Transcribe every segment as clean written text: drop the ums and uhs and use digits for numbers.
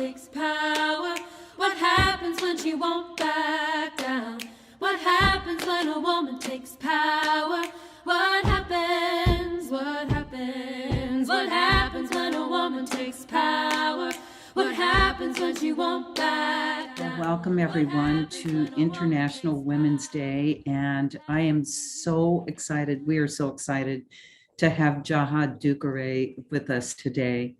takes power? What happens when she won't back down? What happens when a woman takes power? What happens? What happens? What happens when a woman takes power? What happens when she won't back down? Welcome everyone to International Women's Day, and I am so excited. We are so excited to have Jaha Dukureh with us today.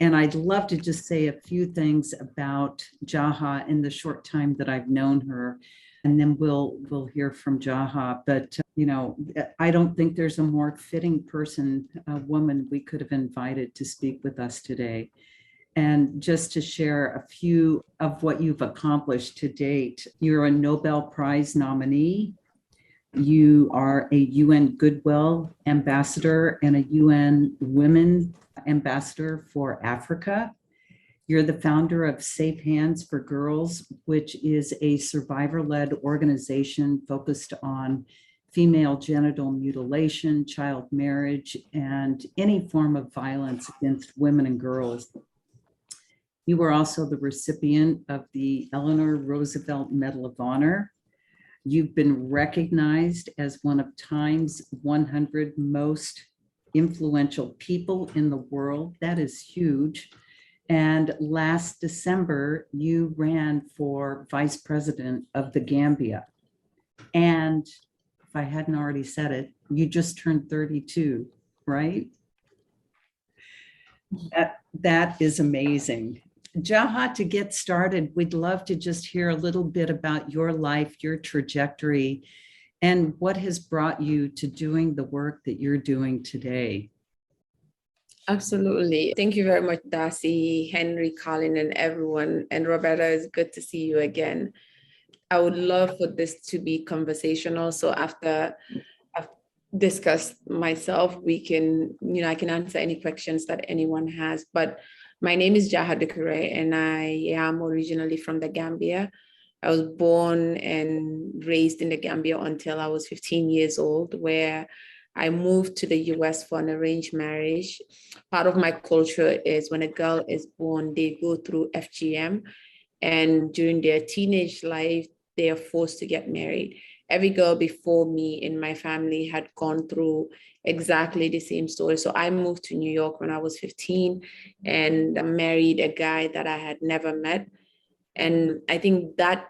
And I'd love to just say a few things about Jaha in the short time that I've known her, and then we'll hear from Jaha. But I don't think there's a more fitting person, a woman we could have invited to speak with us today. And just to share a few of what you've accomplished to date, you're a Nobel Prize nominee. You are a UN Goodwill Ambassador and a UN Women Ambassador for Africa. You're the founder of Safe Hands for Girls, which is a survivor-led organization focused on female genital mutilation, child marriage, and any form of violence against women and girls. You were also the recipient of the Eleanor Roosevelt Medal of Honor. You've been recognized as one of Time's 100 most influential people in the world. That is huge. And last December, you ran for vice president of the Gambia. And if I hadn't already said it, you just turned 32, right? That is amazing. Jaha, to get started, we'd love to just hear a little bit about your life, your trajectory, and what has brought you to doing the work that you're doing today. Absolutely. Thank you very much, Darcy, Henry, Colin, and everyone. And Roberta, it's good to see you again. I would love for this to be conversational. So after I've discussed myself, we can, I can answer any questions that anyone has. But my name is Jaha Dukureh, and I am originally from the Gambia. I was born and raised in the Gambia until I was 15 years old, where I moved to the US for an arranged marriage. Part of my culture is when a girl is born, they go through FGM, and during their teenage life, they are forced to get married. Every girl before me in my family had gone through exactly the same story. So I moved to New York when I was 15 and married a guy that I had never met. And I think that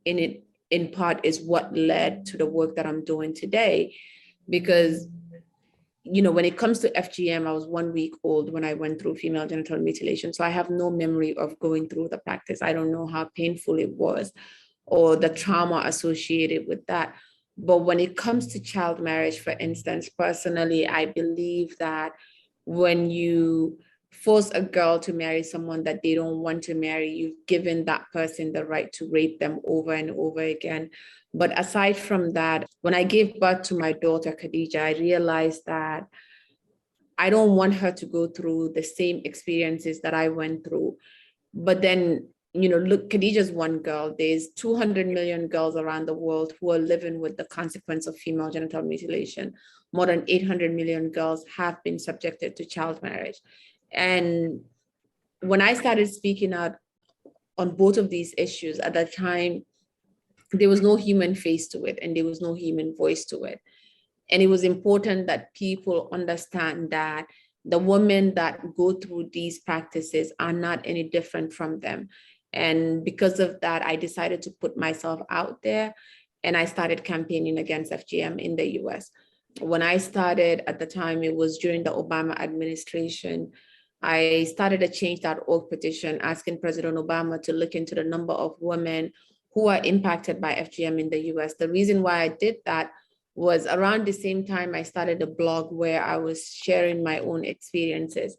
in part is what led to the work that I'm doing today. Because, when it comes to FGM, I was 1 week old when I went through female genital mutilation. So I have no memory of going through the practice. I don't know how painful it was or the trauma associated with that. But when it comes to child marriage, for instance, personally, I believe that when you force a girl to marry someone that they don't want to marry, you've given that person the right to rape them over and over again. But aside from that, when I gave birth to my daughter, Khadija, I realized that I don't want her to go through the same experiences that I went through. But then, look, Khadija's one girl. There's 200 million girls around the world who are living with the consequence of female genital mutilation. More than 800 million girls have been subjected to child marriage. And when I started speaking out on both of these issues at that time, there was no human face to it and there was no human voice to it. And it was important that people understand that the women that go through these practices are not any different from them. And because of that, I decided to put myself out there and I started campaigning against FGM in the US. When I started at the time, it was during the Obama administration. I started a change.org petition asking President Obama to look into the number of women who are impacted by FGM in the US. The reason why I did that was around the same time I started a blog where I was sharing my own experiences.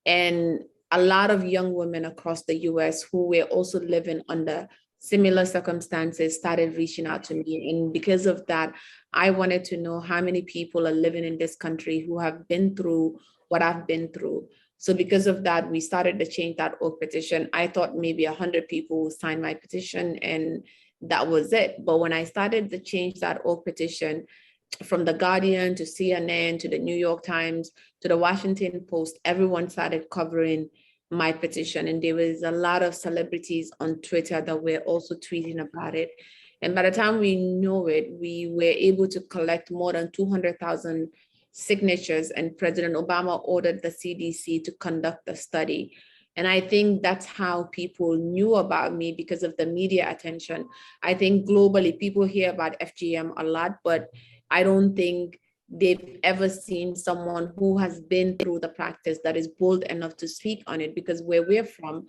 And a lot of young women across the US who were also living under similar circumstances started reaching out to me. And because of that, I wanted to know how many people are living in this country who have been through what I've been through. So because of that, we started the change.org petition. I thought maybe 100 people would sign my petition and that was it. But when I started the change.org petition, from The Guardian to CNN to the New York Times to the Washington Post, everyone started covering my petition. And there was a lot of celebrities on Twitter that were also tweeting about it. And by the time we know it, we were able to collect more than 200,000 signatures, and President Obama ordered the CDC to conduct the study. And I think that's how people knew about me, because of the media attention. I think globally people hear about FGM a lot, but I don't think they've ever seen someone who has been through the practice that is bold enough to speak on it, because where we're from,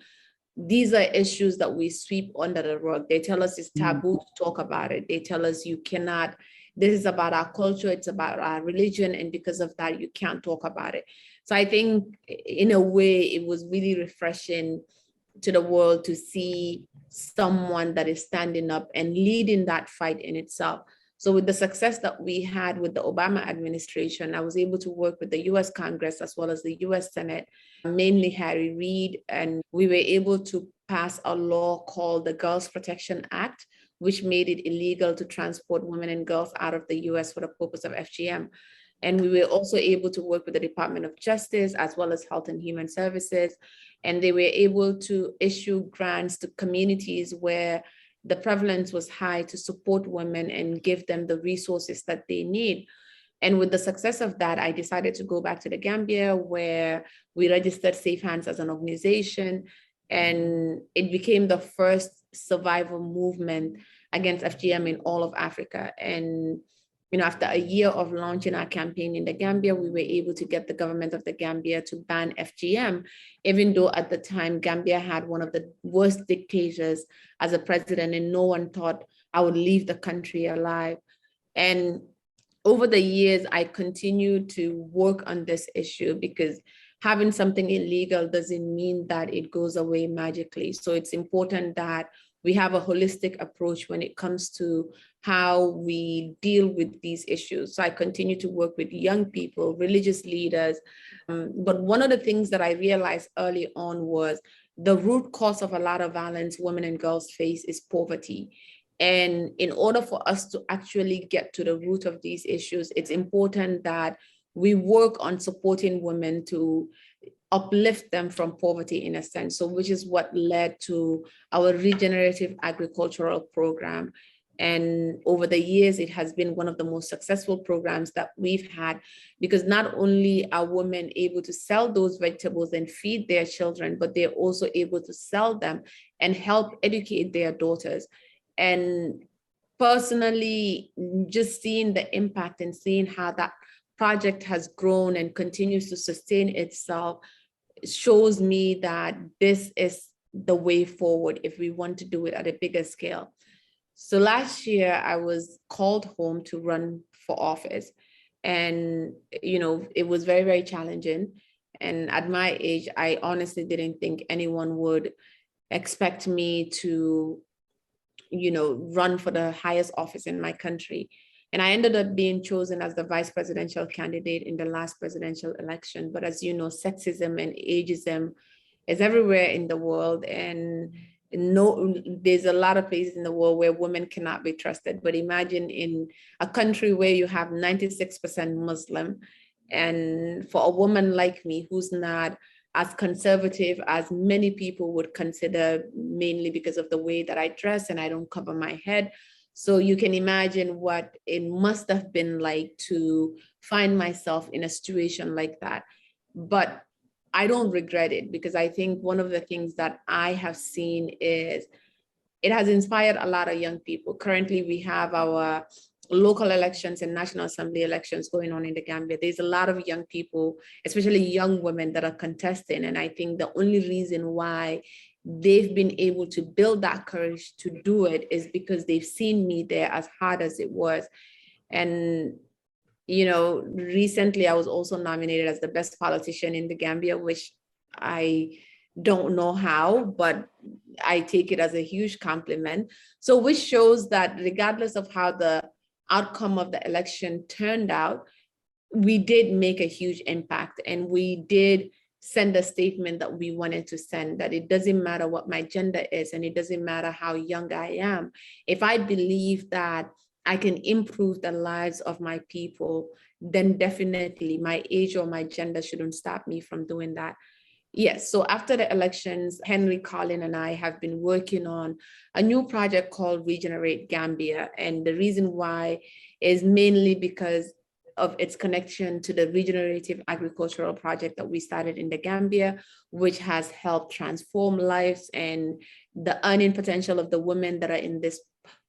these are issues that we sweep under the rug. They tell us it's taboo to talk about it. They tell us you cannot, this is about our culture, it's about our religion, and because of that, you can't talk about it. So I think in a way, it was really refreshing to the world to see someone that is standing up and leading that fight in itself. So with the success that we had with the Obama administration, I was able to work with the US Congress as well as the US Senate, mainly Harry Reid, and we were able to pass a law called the Girls Protection Act, which made it illegal to transport women and girls out of the US for the purpose of FGM. And we were also able to work with the Department of Justice as well as Health and Human Services. And they were able to issue grants to communities where the prevalence was high, to support women and give them the resources that they need. And with the success of that, I decided to go back to the Gambia, where we registered Safe Hands as an organization. And it became the first survival movement against FGM in all of Africa. And after a year of launching our campaign in the Gambia, we were able to get the government of the Gambia to ban FGM, even though at the time Gambia had one of the worst dictators as a president, and no one thought I would leave the country alive. And over the years, I continued to work on this issue, because having something illegal doesn't mean that it goes away magically. So it's important that we have a holistic approach when it comes to how we deal with these issues. So I continue to work with young people, religious leaders. But one of the things that I realized early on was the root cause of a lot of violence women and girls face is poverty. And in order for us to actually get to the root of these issues, it's important that we work on supporting women to uplift them from poverty, in a sense. So which is what led to our regenerative agricultural program. And over the years, it has been one of the most successful programs that we've had, because not only are women able to sell those vegetables and feed their children, but they're also able to sell them and help educate their daughters. And personally, just seeing the impact and seeing how that project has grown and continues to sustain itself shows me that this is the way forward if we want to do it at a bigger scale. So last year, I was called home to run for office. And, it was very, very challenging. And at my age, I honestly didn't think anyone would expect me to, run for the highest office in my country. And I ended up being chosen as the vice presidential candidate in the last presidential election. But as you know, sexism and ageism is everywhere in the world. And there's a lot of places in the world where women cannot be trusted. But imagine in a country where you have 96% Muslim, and for a woman like me, who's not as conservative as many people would consider, mainly because of the way that I dress and I don't cover my head. So you can imagine what it must have been like to find myself in a situation like that. But I don't regret it, because I think one of the things that I have seen is it has inspired a lot of young people. Currently, we have our local elections and National Assembly elections going on in the Gambia. There's a lot of young people, especially young women, that are contesting. And I think the only reason why they've been able to build that courage to do it is because they've seen me there, as hard as it was. And recently I was also nominated as the best politician in the Gambia, which I don't know how, but I take it as a huge compliment. So which shows that regardless of how the outcome of the election turned out, we did make a huge impact, and we did send a statement that we wanted to send, that it doesn't matter what my gender is, and it doesn't matter how young I am. If I believe that I can improve the lives of my people, then definitely my age or my gender shouldn't stop me from doing that. Yes, so after the elections, Henry, Colin, and I have been working on a new project called Regenerate Gambia. And the reason why is mainly because of its connection to the regenerative agricultural project that we started in the Gambia, which has helped transform lives, and the earning potential of the women that are in this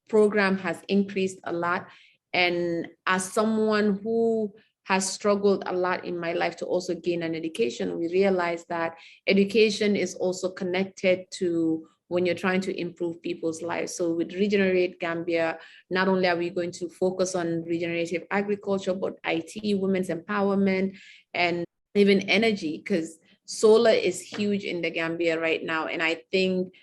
program has increased a lot. And as someone who has struggled a lot in my life to also gain an education, we realized that education is also connected to when you're trying to improve people's lives. So with Regenerate Gambia, not only are we going to focus on regenerative agriculture, but IT, women's empowerment, and even energy, because solar is huge in the Gambia right now. And I think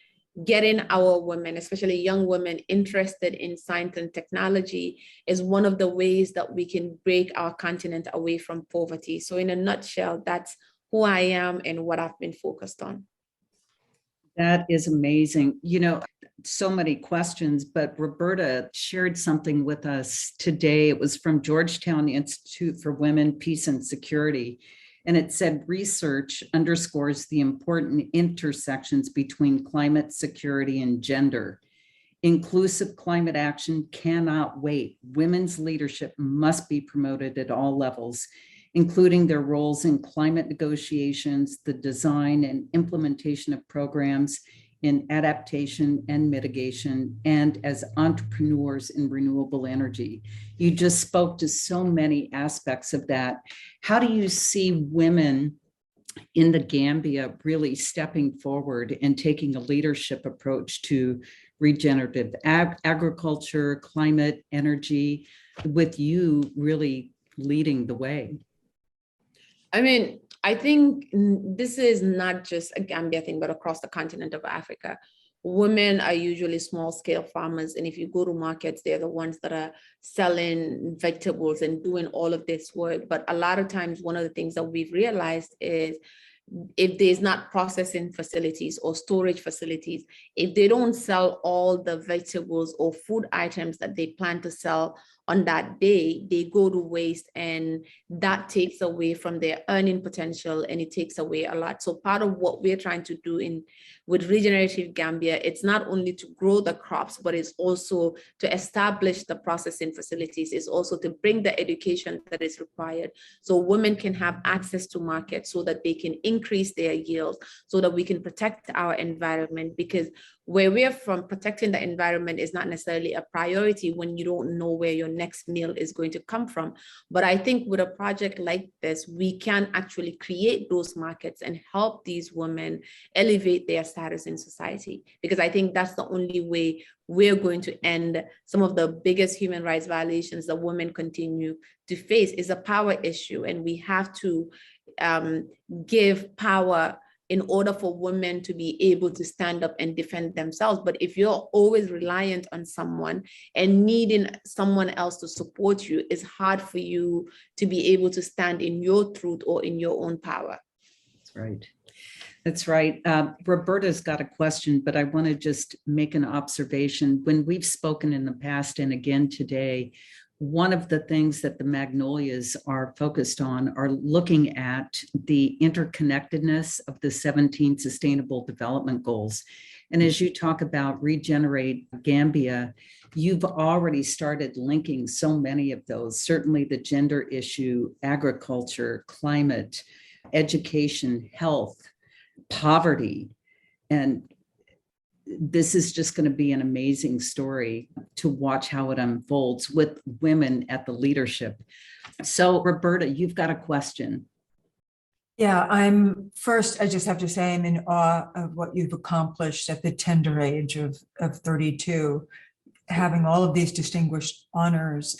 getting our women, especially young women, interested in science and technology is one of the ways that we can break our continent away from poverty. So in a nutshell, that's who I am and what I've been focused on. That is amazing. You know, so many questions, but Roberta shared something with us today. It was from Georgetown Institute for Women, Peace and Security. And it said research underscores the important intersections between climate security and gender. Inclusive climate action cannot wait. Women's leadership must be promoted at all levels, including their roles in climate negotiations, the design and implementation of programs in adaptation and mitigation, and as entrepreneurs in renewable energy. You just spoke to so many aspects of that. How do you see women in the Gambia really stepping forward and taking a leadership approach to regenerative agriculture, climate, energy, with you really leading the way? I mean, I think this is not just a Gambia thing, but across the continent of Africa. Women are usually small scale farmers. And if you go to markets, they're the ones that are selling vegetables and doing all of this work. But a lot of times, one of the things that we've realized is if there's not processing facilities or storage facilities, if they don't sell all the vegetables or food items that they plan to sell on that day, they go to waste, and that takes away from their earning potential, and it takes away a lot. So part of what we're trying to do with Regenerative Gambia, it's not only to grow the crops, but it's also to establish the processing facilities. It's also to bring the education that is required so women can have access to markets, so that they can increase their yields, so that we can protect our environment. Because where we're from, protecting the environment is not necessarily a priority when you don't know where your next meal is going to come from. But I think with a project like this, we can actually create those markets and help these women elevate their status in society. Because I think that's the only way we're going to end some of the biggest human rights violations that women continue to face. Is a power issue, and we have to give power in order for women to be able to stand up and defend themselves. But if you're always reliant on someone and needing someone else to support you, it's hard for you to be able to stand in your truth or in your own power. That's right. That's right. Roberta's got a question, but I want to just make an observation. When we've spoken in the past and again today, one of the things that the Magnolias are focused on are looking at the interconnectedness of the 17 Sustainable Development Goals. And as you talk about Regenerate Gambia, you've already started linking so many of those, certainly the gender issue, agriculture, climate, education, health, poverty. And this is just going to be an amazing story to watch how it unfolds with women at the leadership. So Roberta, you've got a question. Yeah, I just have to say I'm in awe of what you've accomplished at the tender age of 32, having all of these distinguished honors,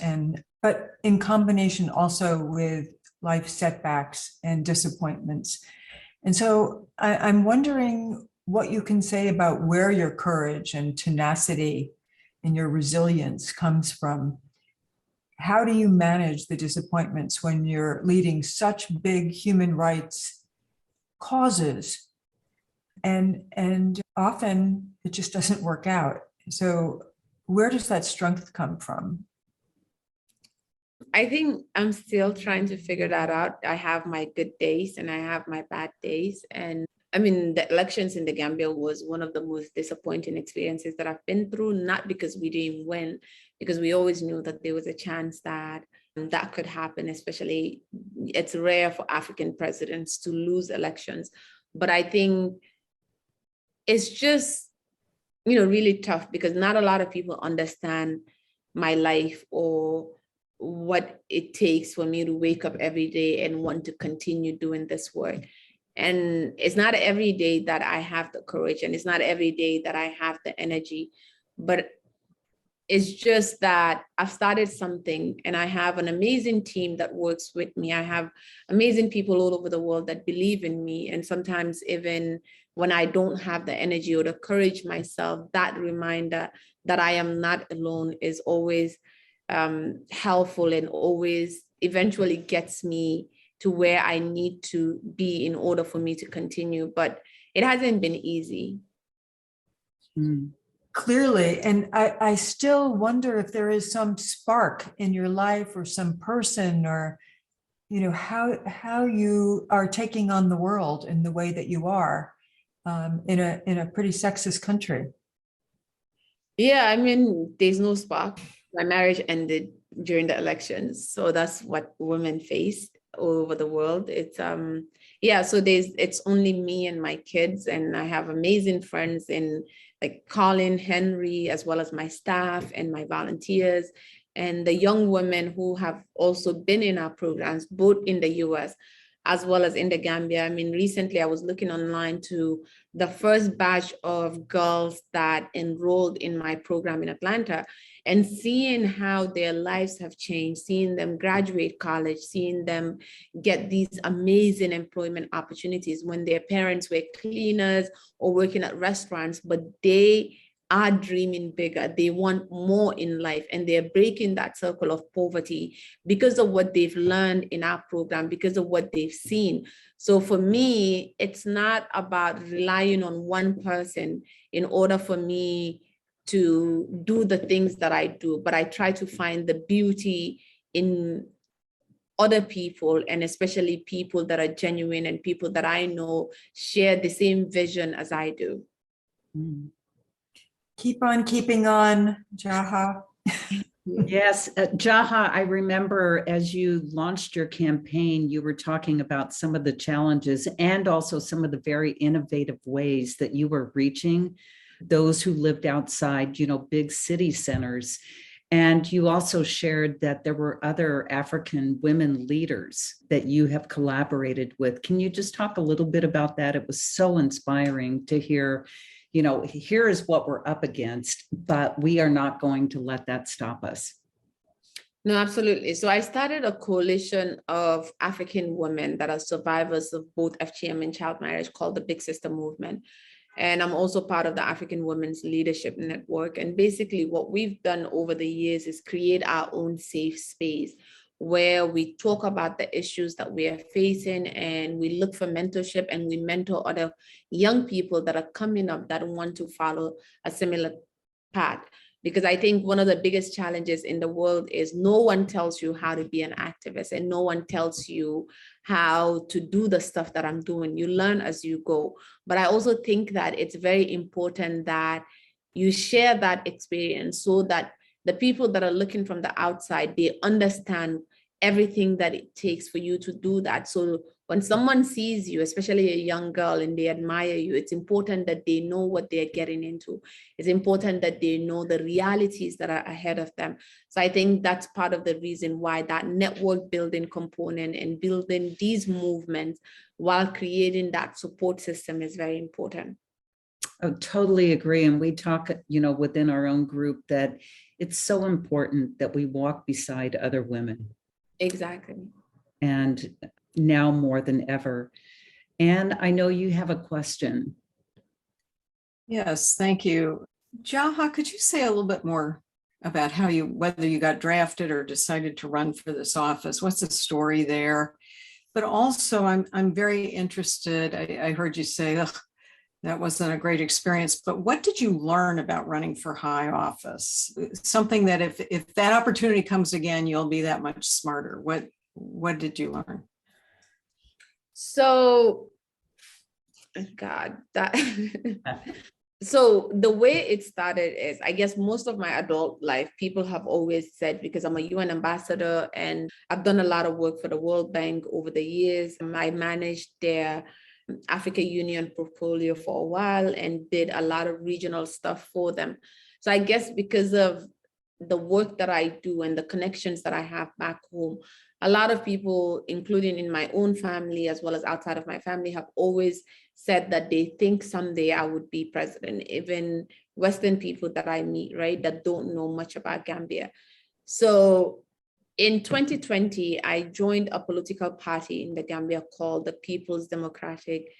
but in combination also with life setbacks and disappointments. And so I'm wondering what you can say about where your courage and tenacity and your resilience comes from. How do you manage the disappointments when you're leading such big human rights causes? And often it just doesn't work out. So where does that strength come from? I think I'm still trying to figure that out. I have my good days and I have my bad days. And I mean, the elections in the Gambia was one of the most disappointing experiences that I've been through, not because we didn't win, because we always knew that there was a chance that that could happen, especially it's rare for African presidents to lose elections. But I think it's just, really tough because not a lot of people understand my life or what it takes for me to wake up every day and want to continue doing this work. And it's not every day that I have the courage, and it's not every day that I have the energy, but it's just that I've started something and I have an amazing team that works with me. I have amazing people all over the world that believe in me. And sometimes even when I don't have the energy or the courage myself, that reminder that I am not alone is always helpful and always eventually gets me to where I need to be in order for me to continue. But it hasn't been easy. Clearly, and I still wonder if there is some spark in your life or some person or, how you are taking on the world in the way that you are in a pretty sexist country. Yeah, I mean, there's no spark. My marriage ended during the elections. So that's what women faced all over the world. It's so it's only me and my kids, and I have amazing friends in like Colin, Henry, as well as my staff and my volunteers, and the young women who have also been in our programs, both in the US as well as in the Gambia. I mean, recently I was looking online to the first batch of girls that enrolled in my program in Atlanta and seeing how their lives have changed, seeing them graduate college, seeing them get these amazing employment opportunities when their parents were cleaners or working at restaurants, but they are dreaming bigger. They want more in life, and they're breaking that circle of poverty because of what they've learned in our program, because of what they've seen. So for me, it's not about relying on one person in order for me to do the things that I do, but I try to find the beauty in other people, and especially people that are genuine and people that I know share the same vision as I do. Keep on keeping on, Jaha. Yes, Jaha, I remember as you launched your campaign, you were talking about some of the challenges and also some of the very innovative ways that you were reaching those who lived outside, big city centers. And you also shared that there were other African women leaders that you have collaborated with. Can you just talk a little bit about that? It was so inspiring to hear, here is what we're up against, but we are not going to let that stop us. No, absolutely. So I started a coalition of African women that are survivors of both FGM and child marriage called the Big Sister Movement. And I'm also part of the African Women's Leadership Network. And basically what we've done over the years is create our own safe space where we talk about the issues that we are facing, and we look for mentorship, and we mentor other young people that are coming up that want to follow a similar path. Because I think one of the biggest challenges in the world is no one tells you how to be an activist, and no one tells you how to do the stuff that I'm doing. You learn as you go. But I also think that it's very important that you share that experience so that the people that are looking from the outside, they understand everything that it takes for you to do that. So when someone sees you, especially a young girl, and they admire you, it's important that they know what they're getting into. It's important that they know the realities that are ahead of them. So I think that's part of the reason why that network building component and building these movements while creating that support system is very important. I totally agree. And we talk, within our own group that it's so important that we walk beside other women. Exactly. And now more than ever. And I know you have a question. Yes, thank you. Jaha, could you say a little bit more about whether you got drafted or decided to run for this office? What's the story there? But also, I'm very interested. I heard you say, that wasn't a great experience, but what did you learn about running for high office? Something that if that opportunity comes again, you'll be that much smarter. What did you learn? So God, that. So the way it started is, I guess most of my adult life, people have always said, because I'm a UN ambassador and I've done a lot of work for the World Bank over the years. I managed their Africa Union portfolio for a while and did a lot of regional stuff for them. So I guess because of the work that I do and the connections that I have back home, a lot of people, including in my own family as well as outside of my family, have always said that they think someday I would be president, even Western people that I meet, right, that don't know much about Gambia. So in 2020, I joined a political party in the Gambia called the People's Democratic,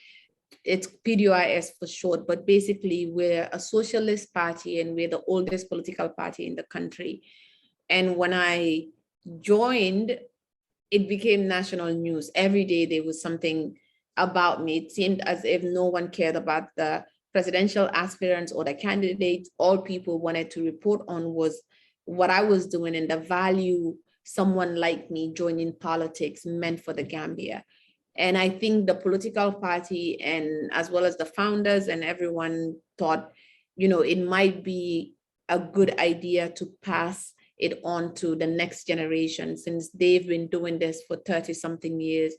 it's PDOIS for short, but basically we're a socialist party and we're the oldest political party in the country. And when I joined, it became national news. Every day there was something about me. It seemed as if no one cared about the presidential aspirants or the candidates. All people wanted to report on was what I was doing and the value someone like me joining politics meant for the Gambia. And I think the political party and as well as the founders and everyone thought, it might be a good idea to pass it on to the next generation since they've been doing this for 30 something years.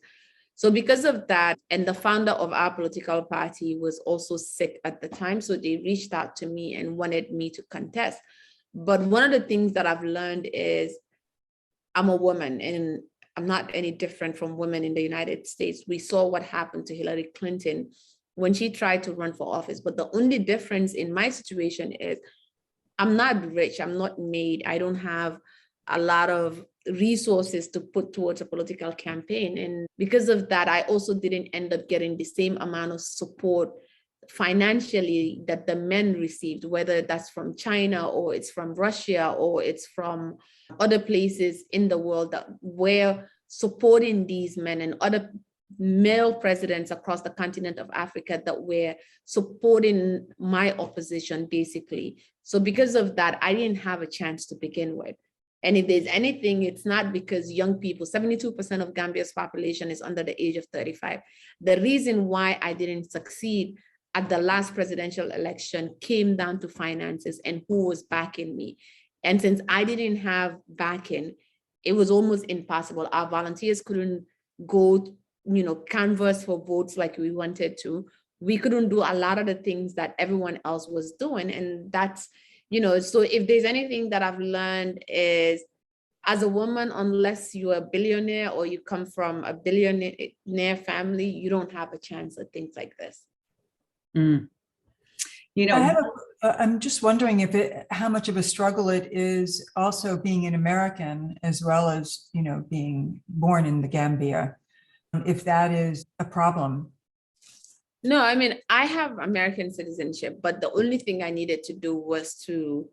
So because of that, and the founder of our political party was also sick at the time, so they reached out to me and wanted me to contest. But one of the things that I've learned is I'm a woman and I'm not any different from women in the United States. We saw what happened to Hillary Clinton when she tried to run for office. But the only difference in my situation is I'm not rich, I'm not made, I don't have a lot of resources to put towards a political campaign. And because of that, I also didn't end up getting the same amount of support financially that the men received, whether that's from China or it's from Russia or it's from other places in the world that were supporting these men and other male presidents across the continent of Africa that were supporting my opposition, basically. So because of that, I didn't have a chance to begin with. And if there's anything, it's not because young people, 72% of Gambia's population is under the age of 35. The reason why I didn't succeed at the last presidential election came down to finances and who was backing me. And since I didn't have backing, it was almost impossible. Our volunteers couldn't go, canvass for votes like we wanted to. We couldn't do a lot of the things that everyone else was doing. And that's, so if there's anything that I've learned is, as a woman, unless you're a billionaire or you come from a billionaire family, you don't have a chance at things like this. Mm. I'm just wondering how much of a struggle it is also being an American as well as, being born in the Gambia, if that is a problem. No, I mean, I have American citizenship, but the only thing I needed to do was to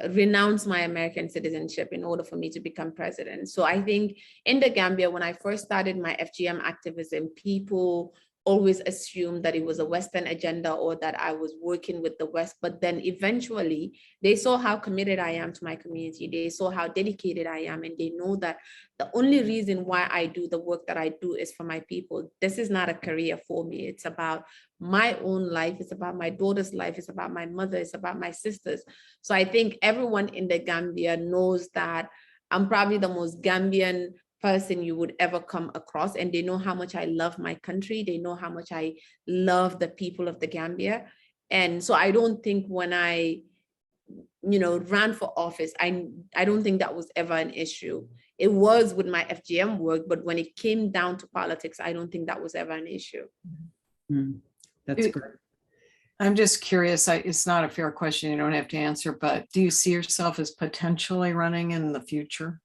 renounce my American citizenship in order for me to become president. So I think in the Gambia, when I first started my FGM activism, people always assumed that it was a Western agenda or that I was working with the West. But then eventually they saw how committed I am to my community. They saw how dedicated I am. And they know that the only reason why I do the work that I do is for my people. This is not a career for me. It's about my own life. It's about my daughter's life. It's about my mother. It's about my sisters. So I think everyone in the Gambia knows that I'm probably the most Gambian person you would ever come across, and they know how much I love my country. They know how much I love the people of the Gambia. And so I don't think when I ran for office, I don't think that was ever an issue. It was with my FGM work, but when it came down to politics, I don't think that was ever an issue. That's great. I'm just curious, it's not a fair question, you don't have to answer, but do you see yourself as potentially running in the future?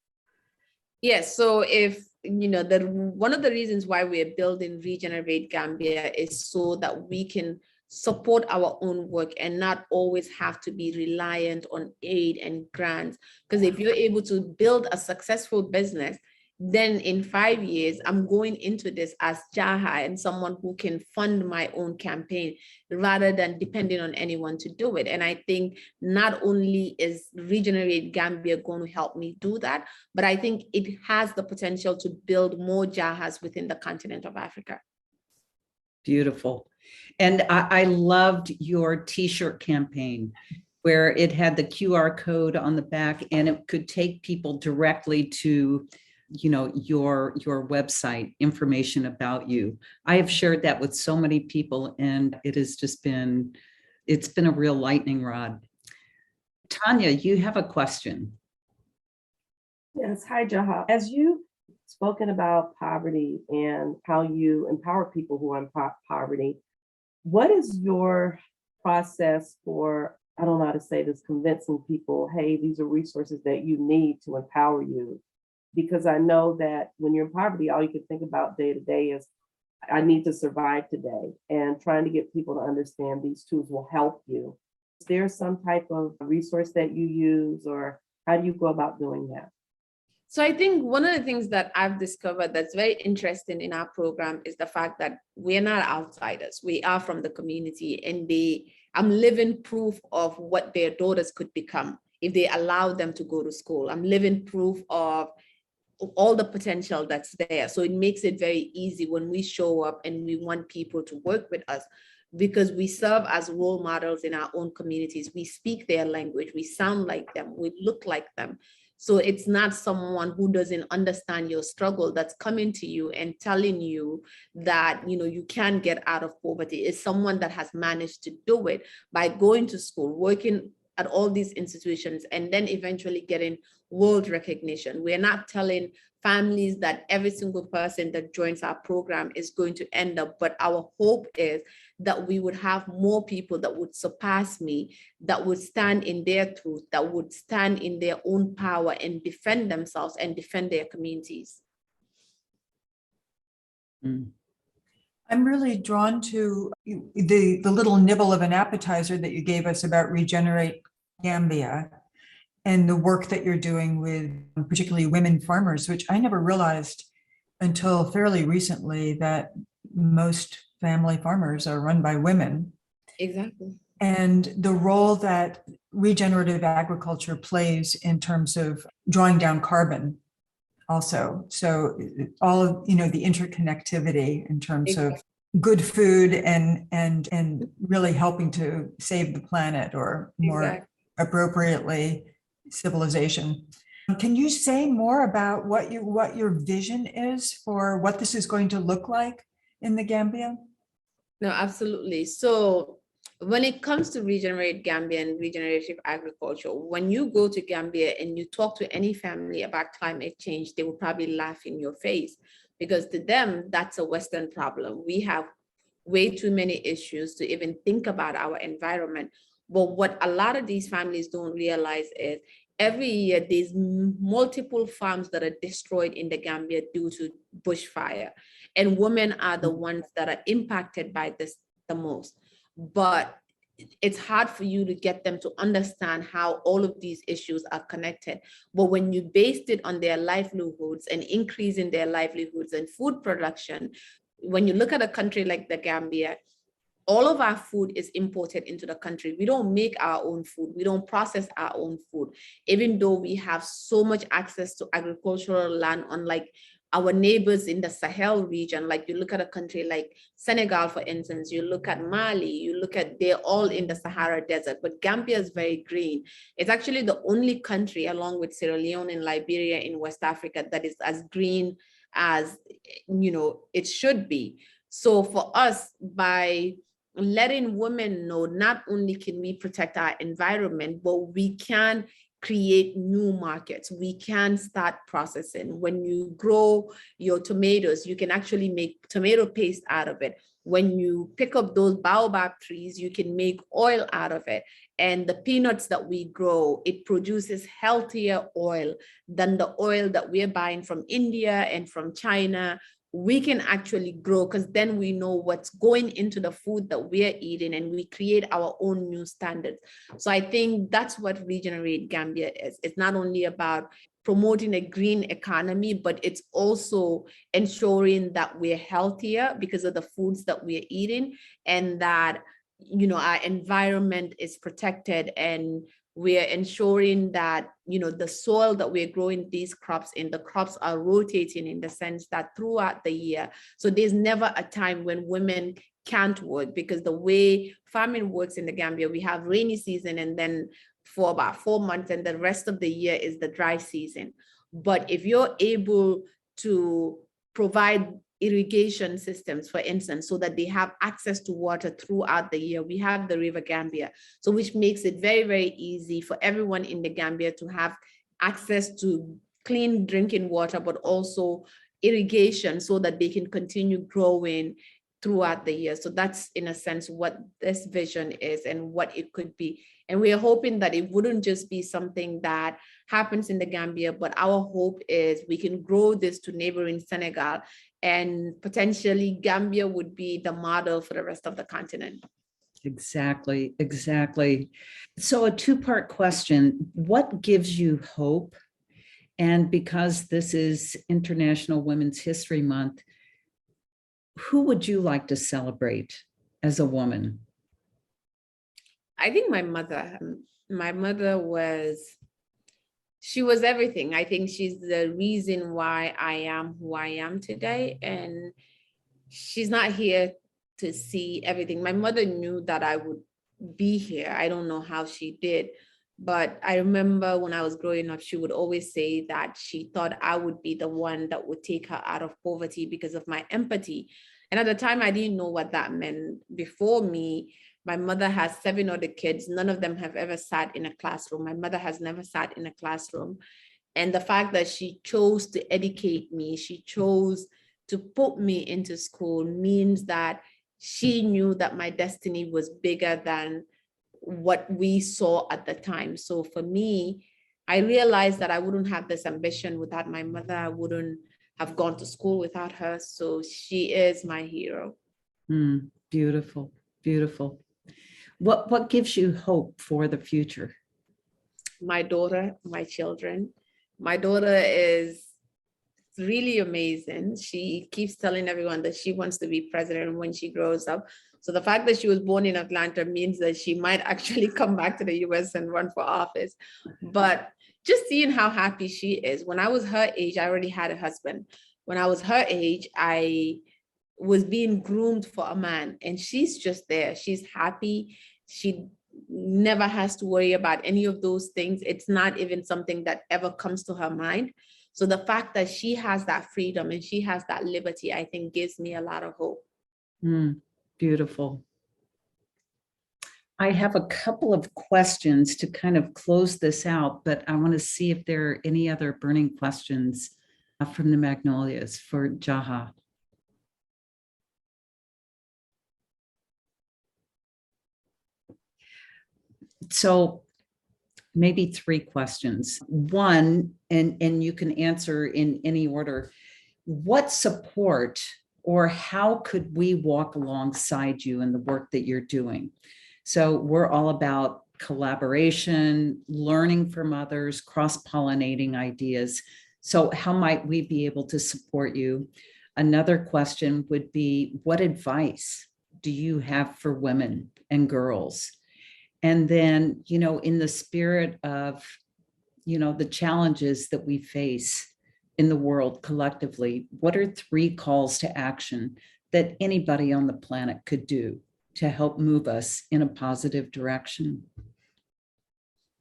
Yes, so if, one of the reasons why we're building Regenerate Gambia is so that we can support our own work and not always have to be reliant on aid and grants. Because if you're able to build a successful business, then in 5 years, I'm going into this as Jaha and someone who can fund my own campaign rather than depending on anyone to do it. And I think not only is Regenerate Gambia going to help me do that, but I think it has the potential to build more Jahas within the continent of Africa. Beautiful. And I loved your T-shirt campaign where it had the QR code on the back and it could take people directly to, your website, information about you. I have shared that with so many people and it has just been, it's been a real lightning rod. Tanya, you have a question. Yes, hi, Jaha. As you spoken about poverty and how you empower people who are in poverty, what is your process for, I don't know how to say this, convincing people, hey, these are resources that you need to empower you? Because I know that when you're in poverty, all you can think about day to day is, I need to survive today, and trying to get people to understand these tools will help you. Is there some type of resource that you use, or how do you go about doing that? So I think one of the things that I've discovered that's very interesting in our program is the fact that we're not outsiders. We are from the community, and I'm living proof of what their daughters could become if they allow them to go to school. I'm living proof of all the potential that's there. So it makes it very easy when we show up and we want people to work with us, because we serve as role models in our own communities. We speak their language, we sound like them, we look like them. So it's not someone who doesn't understand your struggle that's coming to you and telling you that, you can get out of poverty. It's someone that has managed to do it by going to school, working at all these institutions, and then eventually getting world recognition. We're not telling families that every single person that joins our program is going to end up, but our hope is that we would have more people that would surpass me, that would stand in their truth, that would stand in their own power and defend themselves and defend their communities. I'm really drawn to the little nibble of an appetizer that you gave us about Regenerate Gambia and the work that you're doing with particularly women farmers, which I never realized until fairly recently that most family farmers are run by women. Exactly. And the role that regenerative agriculture plays in terms of drawing down carbon also. So all of, the interconnectivity in terms of good food and really helping to save the planet, or more appropriately, civilization. Can you say more about what your vision is for what this is going to look like in the Gambia? No, absolutely. So when it comes to Regenerate Gambia and regenerative agriculture, when you go to Gambia and you talk to any family about climate change, they will probably laugh in your face, because to them, that's a Western problem. We have way too many issues to even think about our environment. But what a lot of these families don't realize is every year there's multiple farms that are destroyed in the Gambia due to bushfire. And women are the ones that are impacted by this the most. But it's hard for you to get them to understand how all of these issues are connected. But when you based it on their livelihoods and increasing their livelihoods and food production, when you look at a country like the Gambia, all of our food is imported into the country. We don't make our own food. We don't process our own food, even though we have so much access to agricultural land, unlike our neighbors in the Sahel region. Like you look at a country like Senegal, for instance, you look at Mali, you look at, they're all in the Sahara Desert, but Gambia is very green. It's actually the only country, along with Sierra Leone and Liberia in West Africa, that is as green as, it should be. So for us, by letting women know, not only can we protect our environment, but we can create new markets. We can start processing. When you grow your tomatoes, you can actually make tomato paste out of it. When you pick up those baobab trees, you can make oil out of it. And the peanuts that we grow, it produces healthier oil than the oil that we're buying from India and from China. We can actually grow, because then we know what's going into the food that we're eating, and we create our own new standards. So I think that's what Regenerate Gambia is. It's not only about promoting a green economy, but it's also ensuring that we're healthier because of the foods that we're eating, and that, our environment is protected, and we're ensuring that, the soil that we're growing these crops in, the crops are rotating in the sense that throughout the year. So there's never a time when women can't work, because the way farming works in the Gambia, we have rainy season and then for about 4 months, and the rest of the year is the dry season. But if you're able to provide irrigation systems, for instance, so that they have access to water throughout the year, we have the River Gambia, so which makes it very, very easy for everyone in the Gambia to have access to clean drinking water, but also irrigation so that they can continue growing throughout the year. So that's in a sense what this vision is and what it could be. And we are hoping that it wouldn't just be something that happens in the Gambia, but our hope is we can grow this to neighboring Senegal, and potentially Gambia would be the model for the rest of the continent. Exactly, exactly. So a two-part question: what gives you hope? And because this is International Women's History Month, who would you like to celebrate as a woman? I think my mother. My mother she was everything. I think she's the reason why I am who I am today. And she's not here to see everything. My mother knew that I would be here. I don't know how she did, but I remember when I was growing up, she would always say that she thought I would be the one that would take her out of poverty because of my empathy. And at the time, I didn't know what that meant. Before me, my mother has 7 other kids. None of them have ever sat in a classroom. My mother has never sat in a classroom. And the fact that she chose to educate me, she chose to put me into school, means that she knew that my destiny was bigger than what we saw at the time. So for me, I realized that I wouldn't have this ambition without my mother. I wouldn't have gone to school without her. So she is my hero. Beautiful, beautiful. What gives you hope for the future? My daughter, my children. My daughter is really amazing. She keeps telling everyone that she wants to be president when she grows up. So the fact that she was born in Atlanta means that she might actually come back to the US and run for office. But just seeing how happy she is. When I was her age, I already had a husband. When I was her age, I was being groomed for a man, and she's just there. She's happy. She never has to worry about any of those things. It's not even something that ever comes to her mind. So the fact that she has that freedom and she has that liberty, I think gives me a lot of hope. Beautiful. I have a couple of questions to kind of close this out, but I want to see if there are any other burning questions from the Magnolias for Jaha. So maybe 3 questions. One, and you can answer in any order: what support or how could we walk alongside you in the work that you're doing? So we're all about collaboration, learning from others, cross-pollinating ideas. So how might we be able to support you? Another question would be, what advice do you have for women and girls? And then, in the spirit of, the challenges that we face in the world collectively, what are 3 calls to action that anybody on the planet could do to help move us in a positive direction?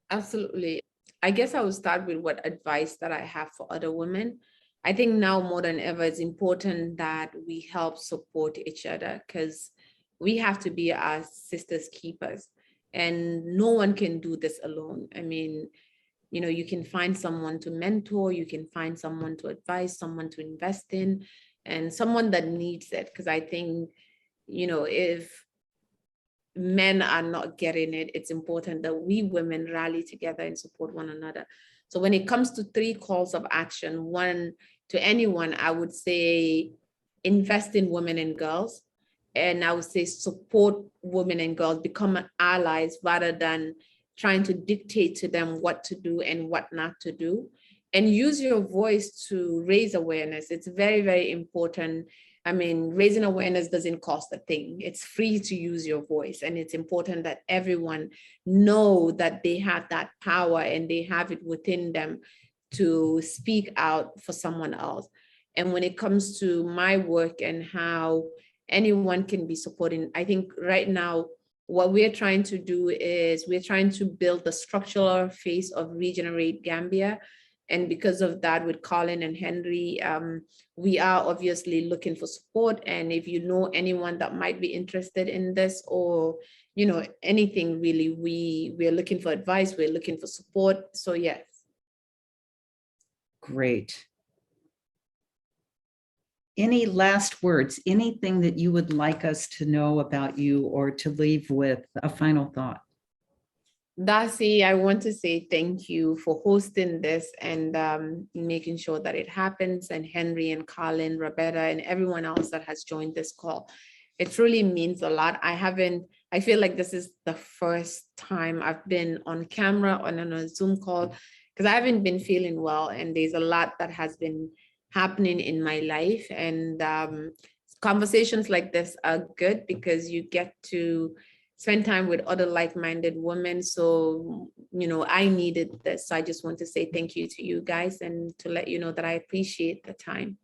Absolutely. I guess I will start with what advice that I have for other women. I think now more than ever, it's important that we help support each other, because we have to be our sisters' keepers, and no one can do this alone. I mean, you can find someone to mentor, you can find someone to advise, someone to invest in, and someone that needs it. Because I think, if men are not getting it, it's important that we women rally together and support one another. So when it comes to 3 calls of action, one, to anyone, I would say invest in women and girls. And I would say support women and girls, become allies rather than trying to dictate to them what to do and what not to do. And use your voice to raise awareness. It's very, very important. I mean, raising awareness doesn't cost a thing. It's free to use your voice. And it's important that everyone know that they have that power and they have it within them to speak out for someone else. And when it comes to my work and how anyone can be supporting. I think right now, what we're trying to do is we're trying to build the structural face of Regenerate Gambia. And because of that, with Colin and Henry, we are obviously looking for support. And if you know anyone that might be interested in this, or anything really, we're looking for advice, we're looking for support. So yes. Great. Any last words, anything that you would like us to know about you, or to leave with a final thought? Darcy, I want to say thank you for hosting this and making sure that it happens, and Henry and Colin, Roberta, and everyone else that has joined this call. It truly means a lot. I feel like this is the first time I've been on camera on a Zoom call, because I haven't been feeling well, and there's a lot that has been happening in my life. And conversations like this are good because you get to spend time with other like-minded women. So, I needed this. So I just want to say thank you to you guys, and to let you know that I appreciate the time.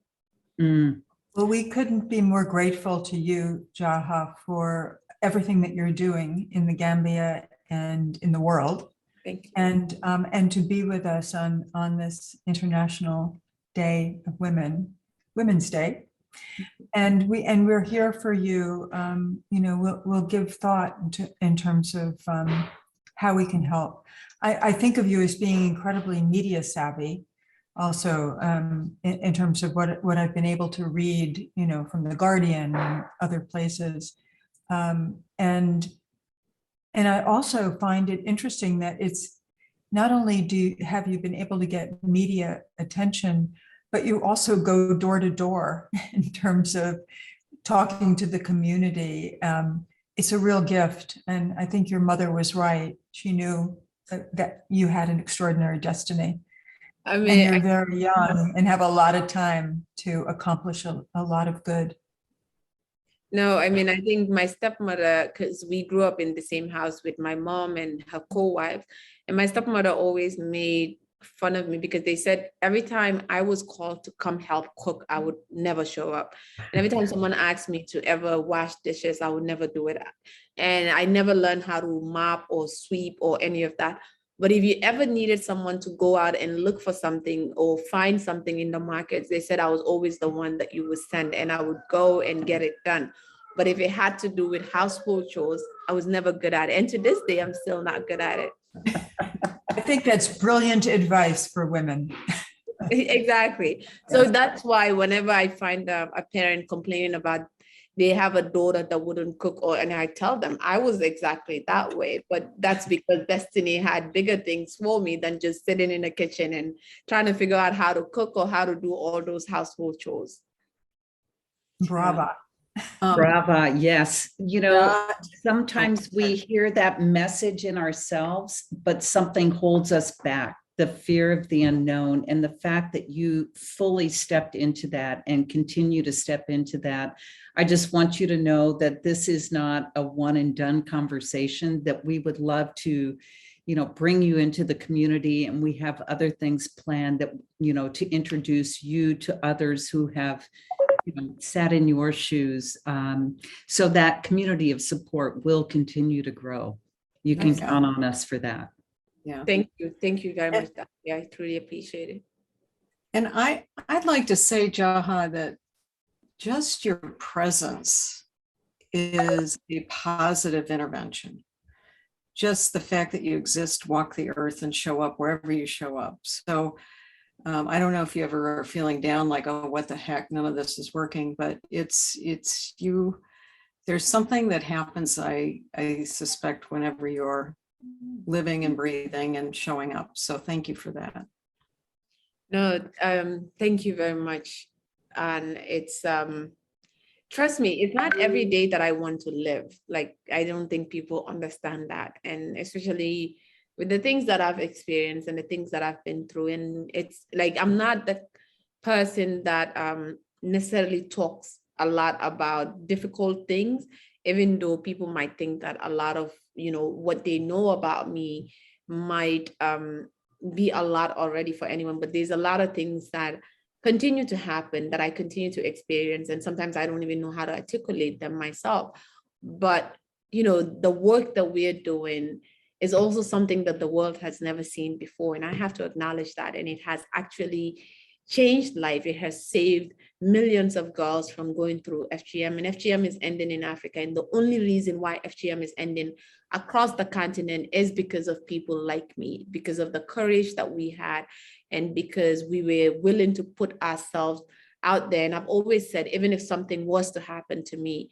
Well, we couldn't be more grateful to you, Jaha, for everything that you're doing in the Gambia and in the world. Thank you. And to be with us on this International Day of Women's Day. And we're here for you. We'll give thought in terms of how we can help. I think of you as being incredibly media savvy, also in terms of what I've been able to read, from The Guardian and other places. And I also find it interesting that it's not only have you been able to get media attention, but you also go door to door in terms of talking to the community. It's a real gift. And I think your mother was right. She knew that you had an extraordinary destiny. I mean, and you're very young and have a lot of time to accomplish a lot of good. No, I mean, I think my stepmother, because we grew up in the same house with my mom and her co-wife, and my stepmother always made fun of me because they said every time I was called to come help cook, I would never show up. And every time someone asked me to ever wash dishes, I would never do it. And I never learned how to mop or sweep or any of that. But if you ever needed someone to go out and look for something or find something in the markets, they said I was always the one that you would send, and I would go and get it done. But if it had to do with household chores, I was never good at it. And to this day, I'm still not good at it. I think that's brilliant advice for women. Exactly. So that's why whenever I find a parent complaining about they have a daughter that wouldn't cook, and I tell them I was exactly that way, but that's because destiny had bigger things for me than just sitting in the kitchen and trying to figure out how to cook or how to do all those household chores. Brava. Brava, yes. Sometimes we hear that message in ourselves, but something holds us back. The fear of the unknown, and the fact that you fully stepped into that and continue to step into that. I just want you to know that this is not a one and done conversation, that we would love to, bring you into the community, and we have other things planned that, to introduce you to others who have sat in your shoes. So that community of support will continue to grow. You can count on us for that. Yeah. Thank you very much. Yeah, I truly appreciate it. And I'd like to say, Jaha, that just your presence is a positive intervention. Just the fact that you exist, walk the earth, and show up wherever you show up. So I don't know if you ever are feeling down, like, oh, what the heck, none of this is working, but it's you. There's something that happens, I suspect, whenever you're living and breathing and showing up. So thank you for that. No, thank you very much. And it's, trust me, it's not every day that I want to live. Like, I don't think people understand that. And especially with the things that I've experienced and the things that I've been through. And it's like, I'm not the person that necessarily talks a lot about difficult things, even though people might think that a lot of, what they know about me might be a lot already for anyone. But there's a lot of things that continue to happen, that I continue to experience. And sometimes I don't even know how to articulate them myself. But, you know, the work that we're doing is also something that the world has never seen before. And I have to acknowledge that. And it has actually changed life. It has saved millions of girls from going through FGM, and FGM is ending in Africa. And the only reason why FGM is ending across the continent is because of people like me, because of the courage that we had, and because we were willing to put ourselves out there. And I've always said, even if something was to happen to me,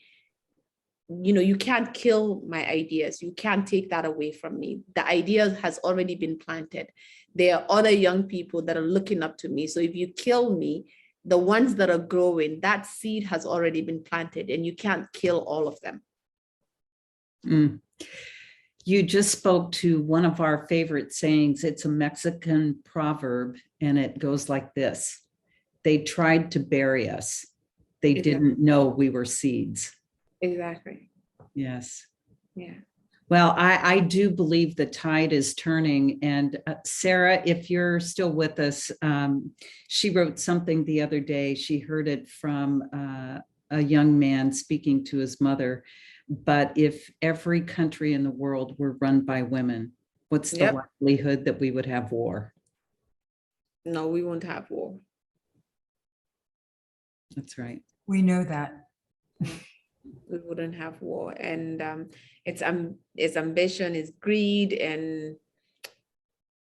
you know, you can't kill my ideas. You can't take that away from me. The idea has already been planted. There are other young people that are looking up to me. So if you kill me, the ones that are growing, that seed has already been planted, and you can't kill all of them. Mm. You just spoke to one of our favorite sayings. It's a Mexican proverb, and it goes like this: they tried to bury us. They Exactly. didn't know we were seeds. Exactly. Yes. Yeah. Well, I do believe the tide is turning. And Sarah, if you're still with us, she wrote something the other day. She heard it from a young man speaking to his mother. But if every country in the world were run by women, what's the Yep. likelihood that we would have war? No, we won't have war. That's right. We know that. We wouldn't have war. And its ambition, its greed, and,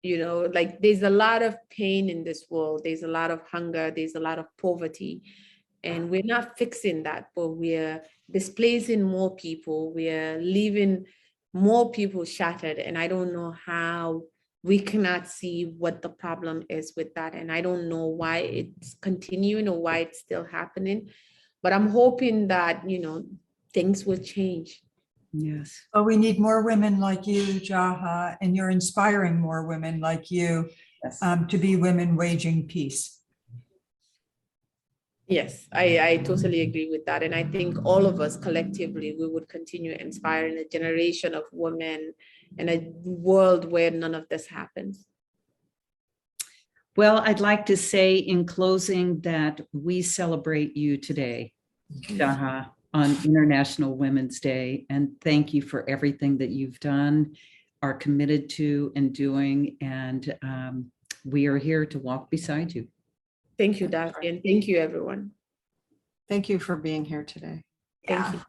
you know, like, there's a lot of pain in this world. There's a lot of hunger. There's a lot of poverty. And we're not fixing that, but we're displacing more people. We're leaving more people shattered. And I don't know how we cannot see what the problem is with that. And I don't know why it's continuing or why it's still happening. But I'm hoping that, you know, things will change. Yes. Well, we need more women like you, Jaha, and you're inspiring more women like you Yes. to be women waging peace. Yes, I totally agree with that. And I think all of us collectively, we would continue inspiring a generation of women in a world where none of this happens. Well, I'd like to say in closing that we celebrate you today, Jaha, on International Women's Day. And thank you for everything that you've done, are committed to, and doing. And we are here to walk beside you. Thank you, Darcy, and thank you, everyone. Thank you for being here today. Thank you.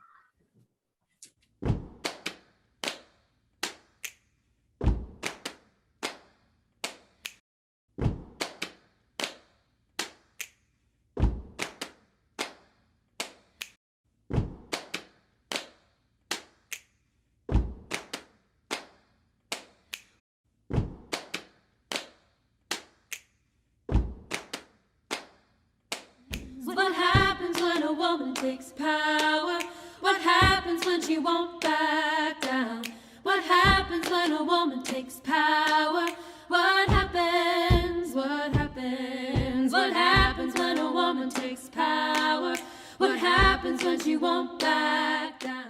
What happens when a woman takes power? What happens when she won't back down? What happens when a woman takes power? What happens? What happens? What happens when a woman takes power? What happens when she won't back down?